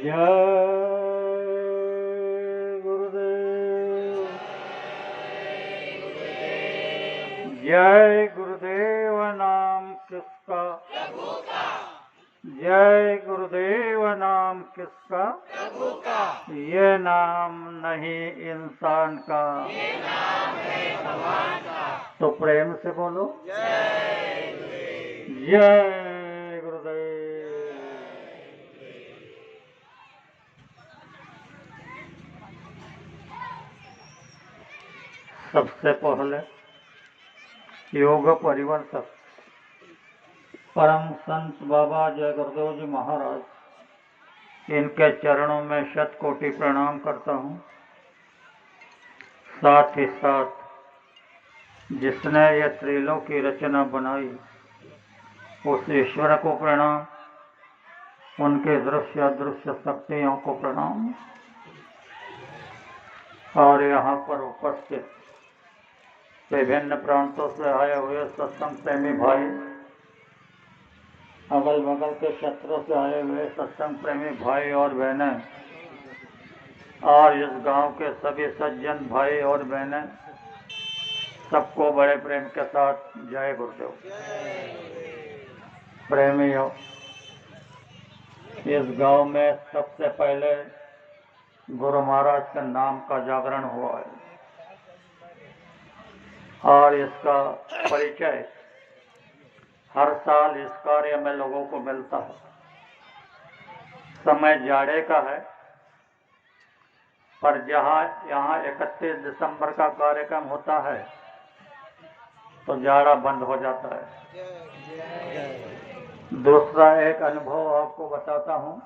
जय गुरुदेव। जय गुरुदेव नाम किसका? जय गुरुदेव नाम किसका? ये नाम नहीं इंसान का, तो प्रेम से बोलो जय गुरुदेव। सबसे पहले योग परिवर्तक परम संत बाबा जय गुरुदेव जी महाराज, इनके चरणों में शत कोटि प्रणाम करता हूँ। साथ ही साथ जिसने ये त्रिलोक की रचना बनाई उस ईश्वर को प्रणाम, उनके दृश्य अदृश्य शक्तियों को प्रणाम, और यहाँ पर उपस्थित विभिन्न प्रांतों से आए हुए सत्संग प्रेमी भाई, अगल बगल के क्षेत्रों से आए हुए सत्संग प्रेमी भाई और बहनें, और इस गांव के सभी सज्जन भाई और बहनें, सबको बड़े प्रेम के साथ जय गुरुदेव। प्रेमियों, इस गांव में सबसे पहले गुरु महाराज के नाम का जागरण हुआ है, और इसका परिचय हर साल इस कार्य में लोगों को मिलता है। समय जाड़े का है, पर जहाँ यहाँ 31 दिसंबर का कार्यक्रम होता है तो जाड़ा बंद हो जाता है। दूसरा एक अनुभव आपको बताता हूँ।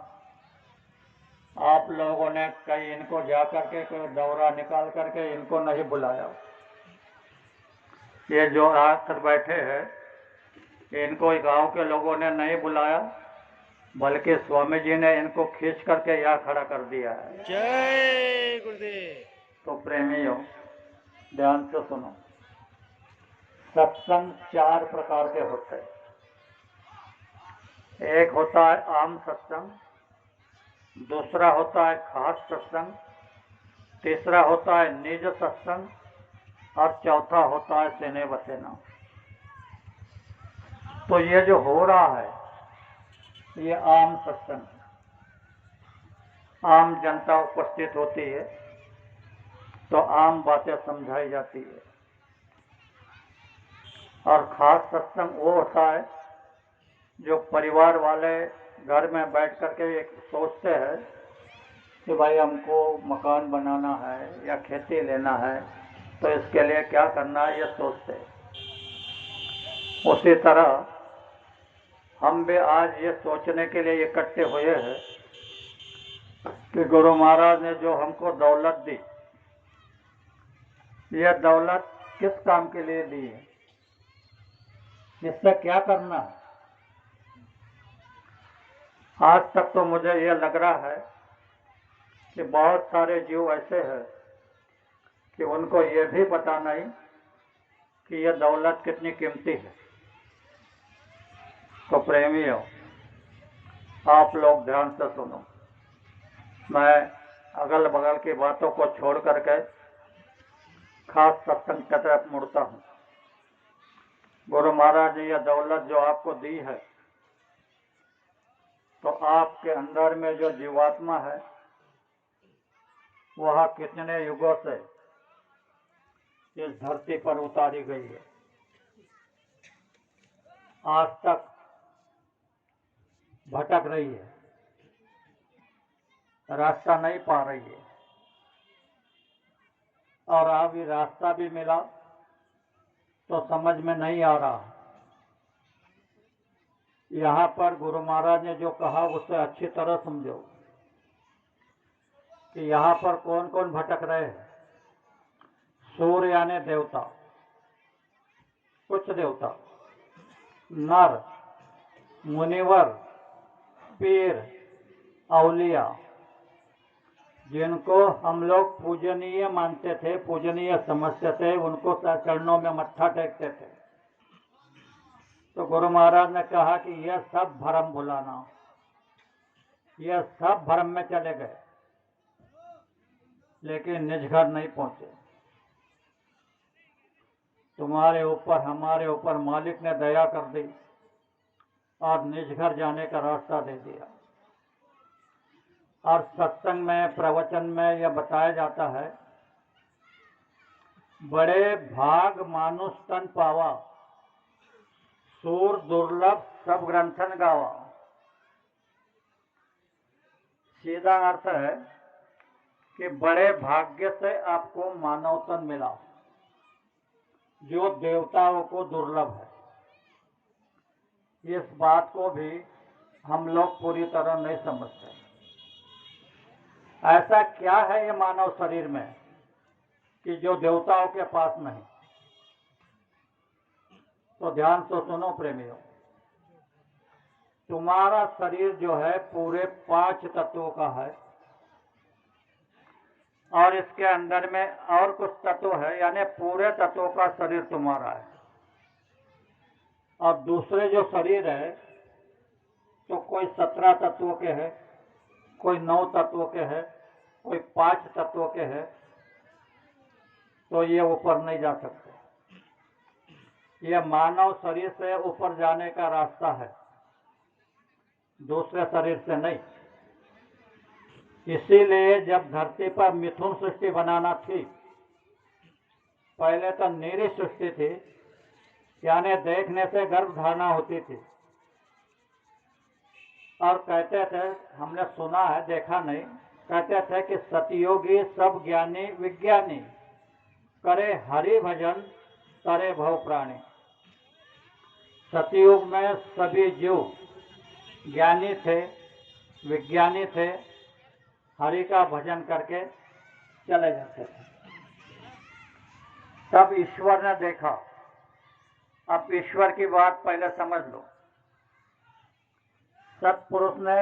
आप लोगों ने कहीं इनको जाकर के कोई दौरा निकाल करके इनको नहीं बुलाया। ये जो आकर बैठे हैं इनको गांव के लोगों ने नहीं बुलाया, बल्कि स्वामी जी ने इनको खींच करके यहाँ खड़ा कर दिया है। जय गुरुदेव। तो प्रेमियों, ध्यान से सुनो। सत्संग 4 प्रकार के होते हैं। एक होता है आम सत्संग, दूसरा होता है खास सत्संग, तीसरा होता है निज सत्संग, और चौथा होता है सेने बसेना। तो ये जो हो रहा है ये आम सत्संग, आम जनता उपस्थित होती है तो आम बातें समझाई जाती है। और खास सत्संग वो होता है जो परिवार वाले घर में बैठ करके एक सोचते हैं कि भाई हमको मकान बनाना है या खेती लेना है, तो इसके लिए क्या करना है ये सोचते हैं। उसी तरह हम भी आज ये सोचने के लिए इकट्ठे हुए हैं कि गुरु महाराज ने जो हमको दौलत दी, यह दौलत किस काम के लिए दी है, इससे क्या करना है। आज तक तो मुझे यह लग रहा है कि बहुत सारे जीव ऐसे हैं कि उनको ये भी पता नहीं कि यह दौलत कितनी कीमती है। तो प्रेमियों, आप लोग ध्यान से सुनो। मैं अगल बगल की बातों को छोड़ करके खास सत्संग की तरफ मुड़ता हूँ। गुरु महाराज ने यह दौलत जो आपको दी है, तो आपके अंदर में जो जीवात्मा है वह कितने युगों से इस धरती पर उतारी गई है। आज तक भटक रही है, रास्ता नहीं पा रही है, और अभी रास्ता भी मिला तो समझ में नहीं आ रहा। यहाँ पर गुरु महाराज ने जो कहा उसे अच्छी तरह समझो कि यहाँ पर कौन कौन भटक रहे हैं। सूर्य यानी देवता, कुछ देवता, नर, मुनिवर, पीर, औलिया, जिनको हम लोग पूजनीय मानते थे, पूजनीय समझते थे, उनको चरणों में मत्था टेकते थे। तो गुरु महाराज ने कहा कि यह सब भरम भुलाना, ये सब भ्रम में चले गए, लेकिन निज घर नहीं पहुंचे। तुम्हारे ऊपर, हमारे ऊपर मालिक ने दया कर दी और निज घर जाने का रास्ता दे दिया। और सत्संग में, प्रवचन में यह बताया जाता है, बड़े भाग मानुष तन पावा, सूर दुर्लभ सब ग्रंथन गावा। सीधा अर्थ है कि बड़े भाग्य से आपको मानव तन मिला, जो देवताओं को दुर्लभ है। इस बात को भी हम लोग पूरी तरह नहीं समझते। ऐसा क्या है ये मानव शरीर में कि जो देवताओं के पास नहीं? तो ध्यान से सुनो प्रेमियों, तुम्हारा शरीर जो है पूरे 5 तत्वों का है, और इसके अंदर में और कुछ तत्व है, यानी पूरे तत्वों का शरीर तुम्हारा है। और दूसरे जो शरीर है तो कोई 17 तत्वों के है, कोई 9 तत्वों के है, कोई 5 तत्वों के है, तो ये ऊपर नहीं जा सकते। ये मानव शरीर से ऊपर जाने का रास्ता है, दूसरे शरीर से नहीं। इसीलिए जब धरती पर मिथुन सृष्टि बनाना थी, पहले तो निरी सृष्टि थी, यानी देखने से गर्भ धारणा होती थी। और कहते थे, हमने सुना है, देखा नहीं, कहते थे कि सतयोगी सब ज्ञानी विज्ञानी, करे हरि भजन करे भव प्राणी। सतयुग में सभी जीव ज्ञानी थे, विज्ञानी थे, हरि का भजन करके चले जाते थे। तब ईश्वर ने देखा। अब ईश्वर की बात पहले समझ लो। सत्पुरुष ने,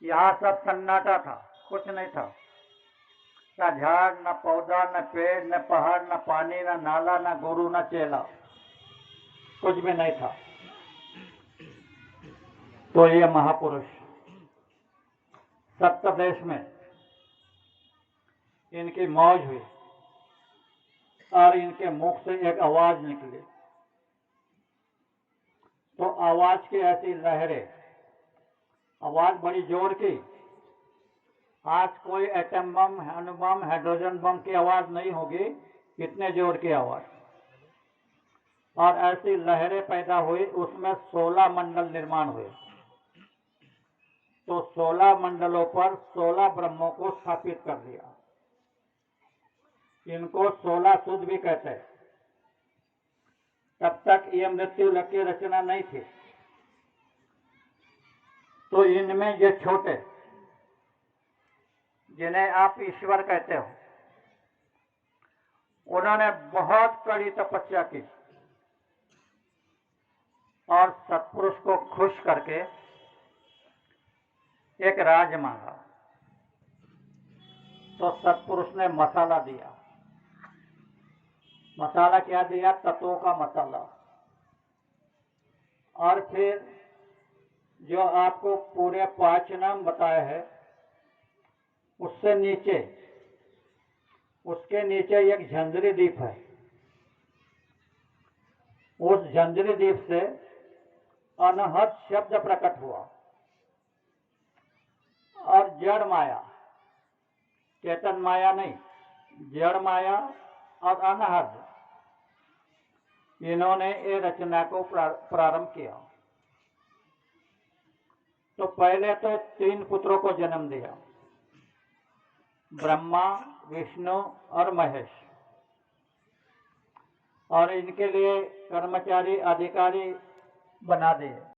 यहाँ सब सन्नाटा था, कुछ नहीं था, न झाड़, न पौधा, न पेड़, न पहाड़, न पानी, न नाला, न गुरु, न चेला, कुछ भी नहीं था। तो ये महापुरुष सप्त देश में इनकी मौज हुई और इनके मुख से एक आवाज निकली। तो आवाज की ऐसी लहरें, आवाज बड़ी जोर की। आज कोई एटम बम, अणु बम, हाइड्रोजन बम की आवाज नहीं होगी, इतने जोर की आवाज। और ऐसी लहरें पैदा हुई, उसमें 16 मंडल निर्माण हुए। तो 16 मंडलों पर 16 ब्रह्मों को स्थापित कर दिया। इनको 16 सूद भी कहते हैं। तब तक ये मृत्यु लग की रचना नहीं थी। तो इनमें ये छोटे, जिन्हें आप ईश्वर कहते हो, उन्होंने बहुत कड़ी तपस्या की और सत्पुरुष को खुश करके एक राज मांगा। तो सत्पुरुष ने मसाला दिया। मसाला क्या दिया? तत्वों का मसाला। और फिर जो आपको पूरे 5 नाम बताए हैं, उससे नीचे, उसके नीचे एक झंझरी द्वीप है। उस झंझरी द्वीप से अनहद शब्द प्रकट हुआ और जड़ माया, चेतन माया नहीं, जड़ माया और अनहद, इन्होंने ये रचना को प्रारंभ किया। तो पहले तो 3 पुत्रों को जन्म दिया, ब्रह्मा, विष्णु और महेश। और इनके लिए कर्मचारी, अधिकारी बना दिए।